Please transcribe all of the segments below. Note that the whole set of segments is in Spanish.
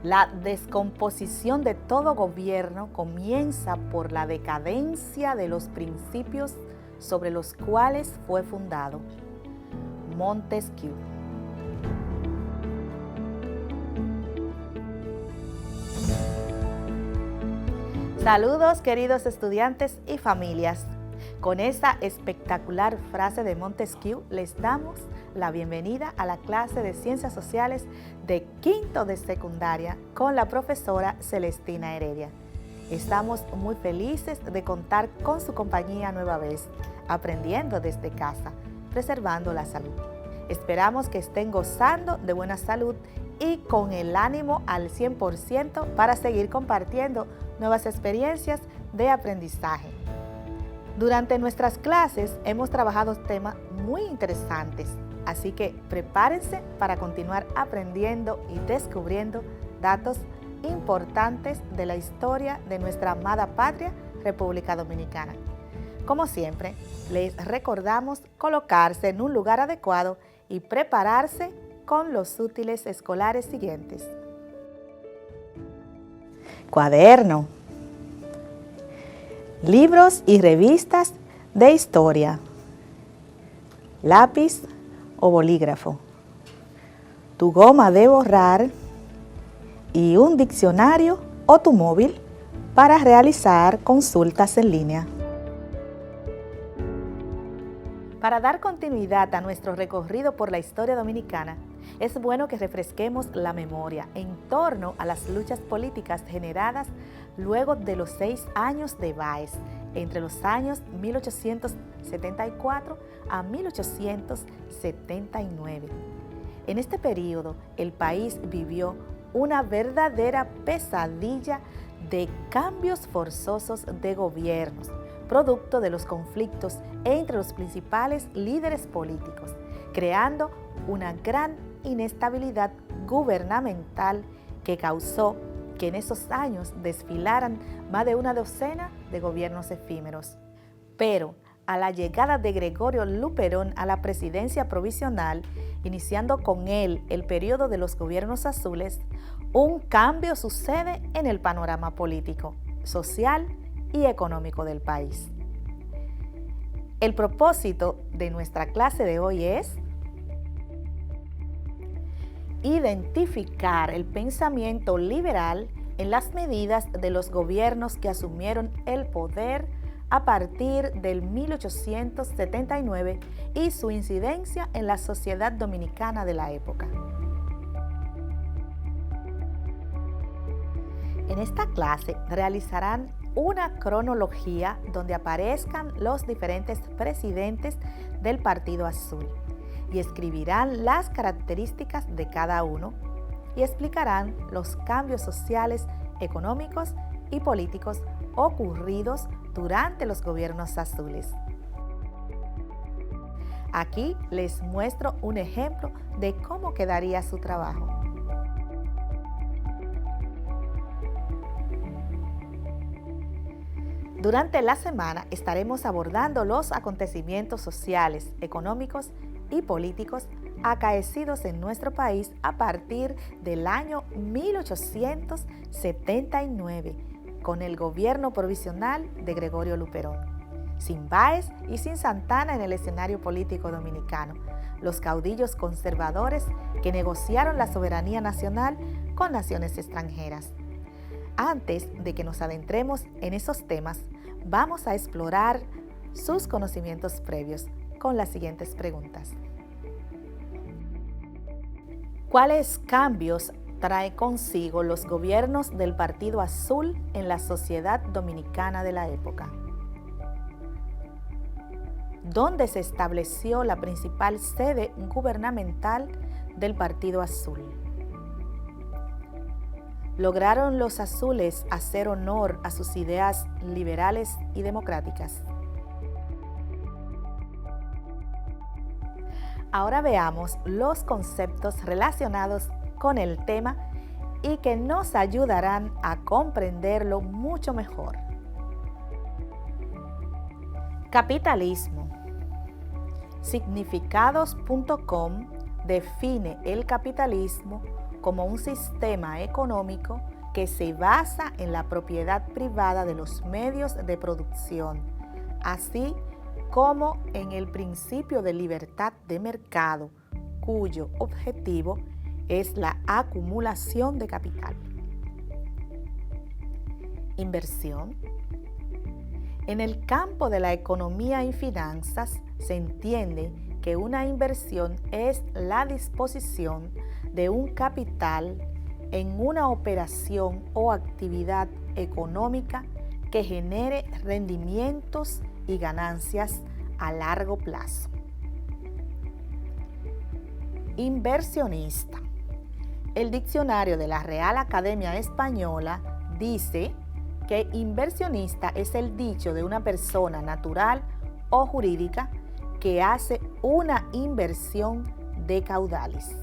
La descomposición de todo gobierno comienza por la decadencia de los principios sobre los cuales fue fundado. Montesquieu. Saludos, queridos estudiantes y familias. Con esta espectacular frase de Montesquieu les damos la bienvenida a la clase de Ciencias Sociales de quinto de secundaria con la profesora Celestina Heredia. Estamos muy felices de contar con su compañía nueva vez, aprendiendo desde casa, preservando la salud. Esperamos que estén gozando de buena salud y con el ánimo al 100% para seguir compartiendo nuevas experiencias de aprendizaje. Durante nuestras clases hemos trabajado temas muy interesantes, así que prepárense para continuar aprendiendo y descubriendo datos importantes de la historia de nuestra amada patria, República Dominicana. Como siempre, les recordamos colocarse en un lugar adecuado y prepararse con los útiles escolares siguientes. Cuaderno. Libros y revistas de historia. Lápiz o bolígrafo. Tu goma de borrar y un diccionario o tu móvil para realizar consultas en línea. Para dar continuidad a nuestro recorrido por la historia dominicana, es bueno que refresquemos la memoria en torno a las luchas políticas generadas luego de los 6 años de Báez, entre los años 1874 a 1879. En este periodo, el país vivió una verdadera pesadilla de cambios forzosos de gobiernos, producto de los conflictos entre los principales líderes políticos, creando una gran inestabilidad gubernamental que causó que en esos años desfilaran más de una docena de gobiernos efímeros. Pero a la llegada de Gregorio Luperón a la presidencia provisional, iniciando con él el periodo de los gobiernos azules, un cambio sucede en el panorama político, social y económico del país. El propósito de nuestra clase de hoy es identificar el pensamiento liberal en las medidas de los gobiernos que asumieron el poder a partir del 1879 y su incidencia en la sociedad dominicana de la época. En esta clase realizarán una cronología donde aparezcan los diferentes presidentes del Partido Azul y escribirán las características de cada uno y explicarán los cambios sociales, económicos y políticos ocurridos durante los gobiernos azules. Aquí les muestro un ejemplo de cómo quedaría su trabajo. Durante la semana estaremos abordando los acontecimientos sociales, económicos y políticos acaecidos en nuestro país a partir del año 1879, con el gobierno provisional de Gregorio Luperón, sin Báez y sin Santana en el escenario político dominicano, los caudillos conservadores que negociaron la soberanía nacional con naciones extranjeras. Antes de que nos adentremos en esos temas, vamos a explorar sus conocimientos previos con las siguientes preguntas. ¿Cuáles cambios trae consigo los gobiernos del Partido Azul en la sociedad dominicana de la época? ¿Dónde se estableció la principal sede gubernamental del Partido Azul? ¿Lograron los azules hacer honor a sus ideas liberales y democráticas? Ahora veamos los conceptos relacionados con el tema y que nos ayudarán a comprenderlo mucho mejor. Capitalismo. Significados.com define el capitalismo como un sistema económico que se basa en la propiedad privada de los medios de producción, así como en el principio de libertad de mercado, cuyo objetivo es la acumulación de capital. Inversión. En el campo de la economía y finanzas se entiende que una inversión es la disposición de un capital en una operación o actividad económica que genere rendimientos y ganancias a largo plazo. Inversionista. El diccionario de la Real Academia Española dice que inversionista es el dicho de una persona natural o jurídica que hace una inversión de caudales.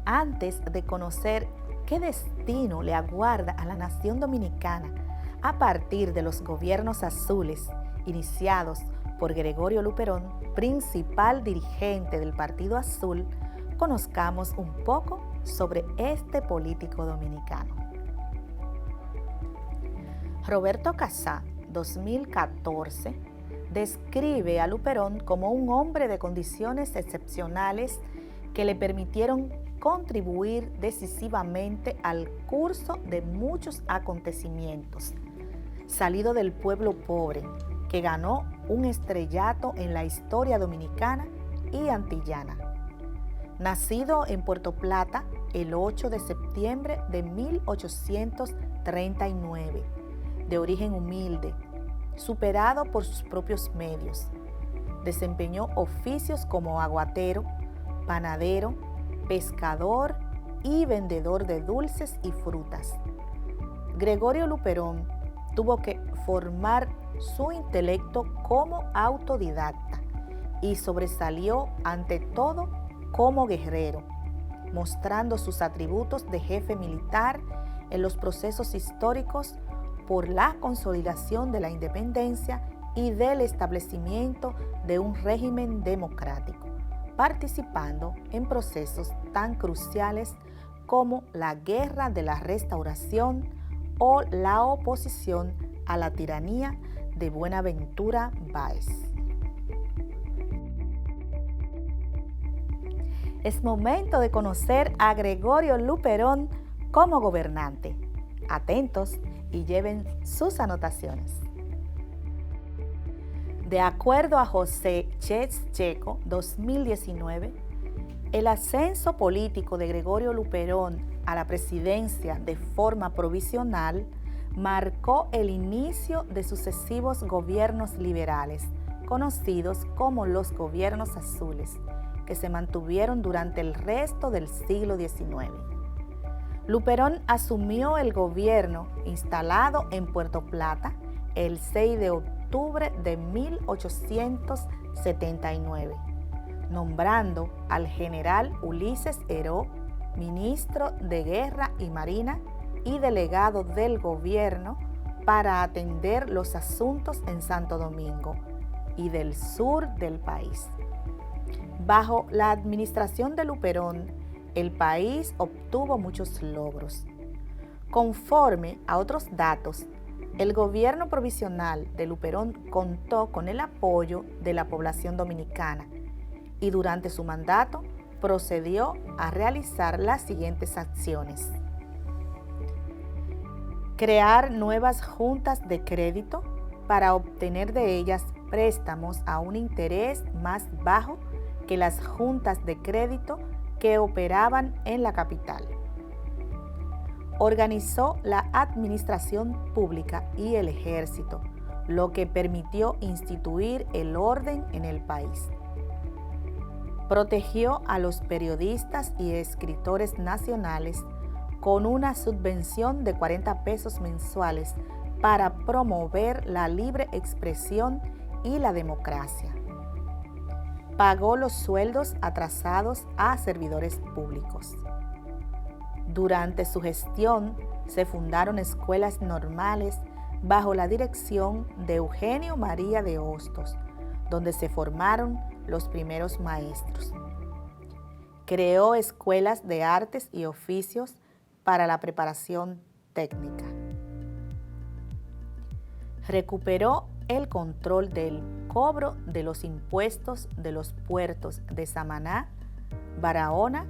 Antes de conocer qué destino le aguarda a la nación dominicana a partir de los gobiernos azules iniciados por Gregorio Luperón, principal dirigente del Partido Azul, conozcamos un poco sobre este político dominicano. Roberto Casá, 2014, describe a Luperón como un hombre de condiciones excepcionales que le permitieron contribuir decisivamente al curso de muchos acontecimientos, salido del pueblo pobre, que ganó un estrellato en la historia dominicana y antillana. Nacido en Puerto Plata el 8 de septiembre de 1839, de origen humilde, superado por sus propios medios, desempeñó oficios como aguatero, panadero, pescador y vendedor de dulces y frutas. Gregorio Luperón tuvo que formar su intelecto como autodidacta y sobresalió ante todo como guerrero, mostrando sus atributos de jefe militar en los procesos históricos por la consolidación de la independencia y del establecimiento de un régimen democrático, participando en procesos tan cruciales como la Guerra de la Restauración o la oposición a la tiranía de Buenaventura Báez. Es momento de conocer a Gregorio Luperón como gobernante. Atentos y lleven sus anotaciones. De acuerdo a José Checo, 2019, el ascenso político de Gregorio Luperón a la presidencia de forma provisional marcó el inicio de sucesivos gobiernos liberales, conocidos como los gobiernos azules, que se mantuvieron durante el resto del siglo XIX. Luperón asumió el gobierno instalado en Puerto Plata el 6 de octubre de 1879, nombrando al general Ulises Heró ministro de Guerra y Marina y delegado del gobierno para atender los asuntos en Santo Domingo y del sur del país. Bajo la administración de Luperón, el país obtuvo muchos logros. Conforme a otros datos, el gobierno provisional de Luperón contó con el apoyo de la población dominicana y durante su mandato procedió a realizar las siguientes acciones: crear nuevas juntas de crédito para obtener de ellas préstamos a un interés más bajo que las juntas de crédito que operaban en la capital. Organizó la administración pública y el ejército, lo que permitió instituir el orden en el país. Protegió a los periodistas y escritores nacionales con una subvención de 40 pesos mensuales para promover la libre expresión y la democracia. Pagó los sueldos atrasados a servidores públicos. Durante su gestión se fundaron escuelas normales bajo la dirección de Eugenio María de Hostos, donde se formaron los primeros maestros. Creó escuelas de artes y oficios para la preparación técnica. Recuperó el control del cobro de los impuestos de los puertos de Samaná, Barahona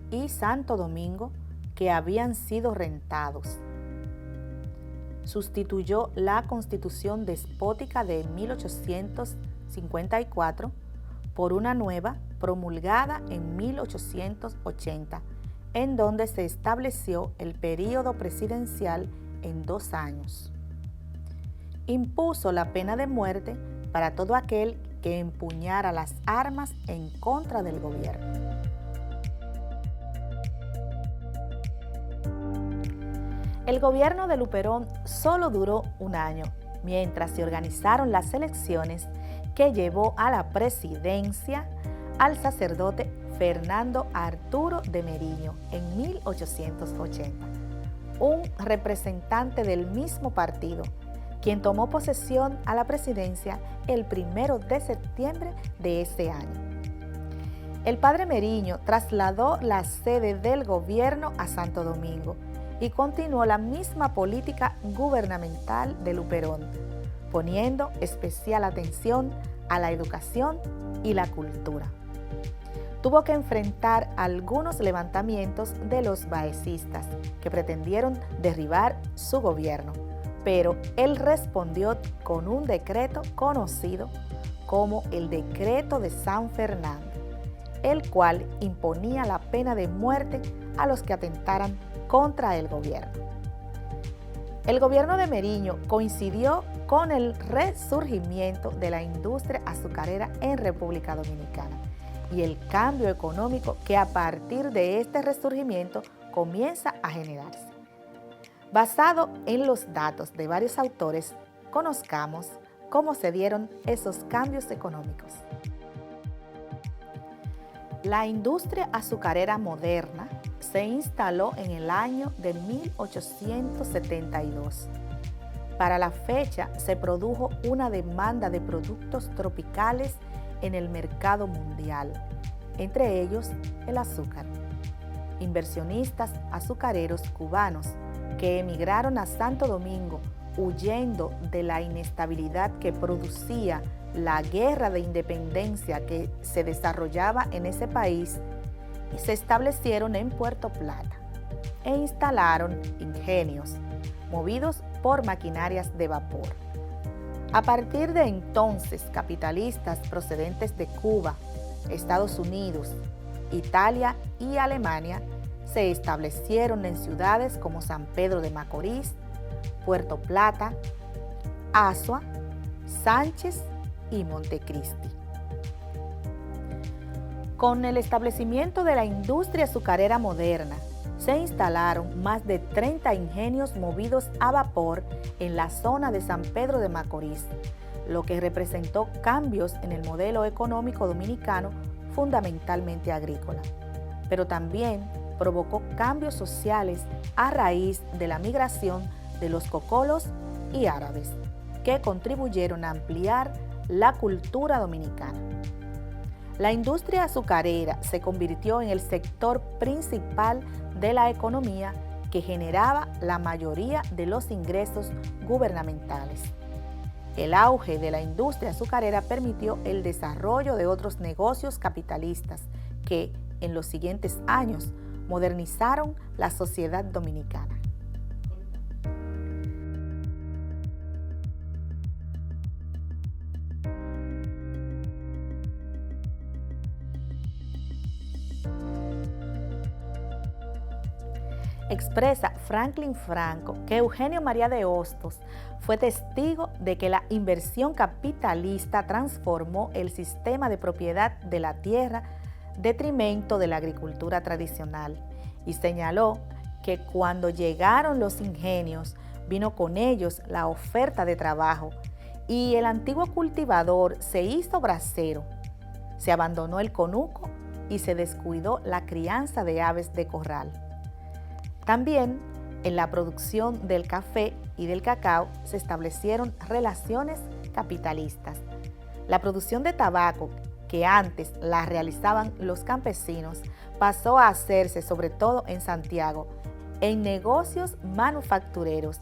y Santo Domingo que habían sido rentados. Sustituyó la Constitución despótica de 1854 por una nueva promulgada en 1880, en donde se estableció el período presidencial en 2 años. Impuso la pena de muerte para todo aquel que empuñara las armas en contra del gobierno. El gobierno de Luperón solo duró 1 año, mientras se organizaron las elecciones que llevó a la presidencia al sacerdote Fernando Arturo de Meriño en 1880, un representante del mismo partido, quien tomó posesión a la presidencia el 1 de septiembre de ese año. El padre Meriño trasladó la sede del gobierno a Santo Domingo y continuó la misma política gubernamental de Luperón, poniendo especial atención a la educación y la cultura. Tuvo que enfrentar algunos levantamientos de los baecistas que pretendieron derribar su gobierno, pero él respondió con un decreto conocido como el Decreto de San Fernando, el cual imponía la pena de muerte a los que atentaran contra el gobierno. El gobierno de Meriño coincidió con el resurgimiento de la industria azucarera en República Dominicana y el cambio económico que a partir de este resurgimiento comienza a generarse. Basado en los datos de varios autores, conozcamos cómo se dieron esos cambios económicos. La industria azucarera moderna se instaló en el año de 1872. Para la fecha se produjo una demanda de productos tropicales en el mercado mundial, entre ellos el azúcar. Inversionistas azucareros cubanos que emigraron a Santo Domingo huyendo de la inestabilidad que producía la guerra de independencia que se desarrollaba en ese país, se establecieron en Puerto Plata e instalaron ingenios movidos por maquinarias de vapor. A partir de entonces, capitalistas procedentes de Cuba, Estados Unidos, Italia y Alemania se establecieron en ciudades como San Pedro de Macorís, Puerto Plata, Azua, Sánchez y Montecristi. Con el establecimiento de la industria azucarera moderna, se instalaron más de 30 ingenios movidos a vapor en la zona de San Pedro de Macorís, lo que representó cambios en el modelo económico dominicano, fundamentalmente agrícola, pero también provocó cambios sociales a raíz de la migración de los cocolos y árabes, que contribuyeron a ampliar la cultura dominicana. La industria azucarera se convirtió en el sector principal de la economía que generaba la mayoría de los ingresos gubernamentales. El auge de la industria azucarera permitió el desarrollo de otros negocios capitalistas que, en los siguientes años, modernizaron la sociedad dominicana. Expresa Franklin Franco que Eugenio María de Hostos fue testigo de que la inversión capitalista transformó el sistema de propiedad de la tierra en detrimento de la agricultura tradicional y señaló que cuando llegaron los ingenios vino con ellos la oferta de trabajo y el antiguo cultivador se hizo bracero, se abandonó el conuco y se descuidó la crianza de aves de corral. También en la producción del café y del cacao se establecieron relaciones capitalistas, La producción de tabaco, que antes la realizaban los campesinos, pasó a hacerse, sobre todo en Santiago, en negocios manufactureros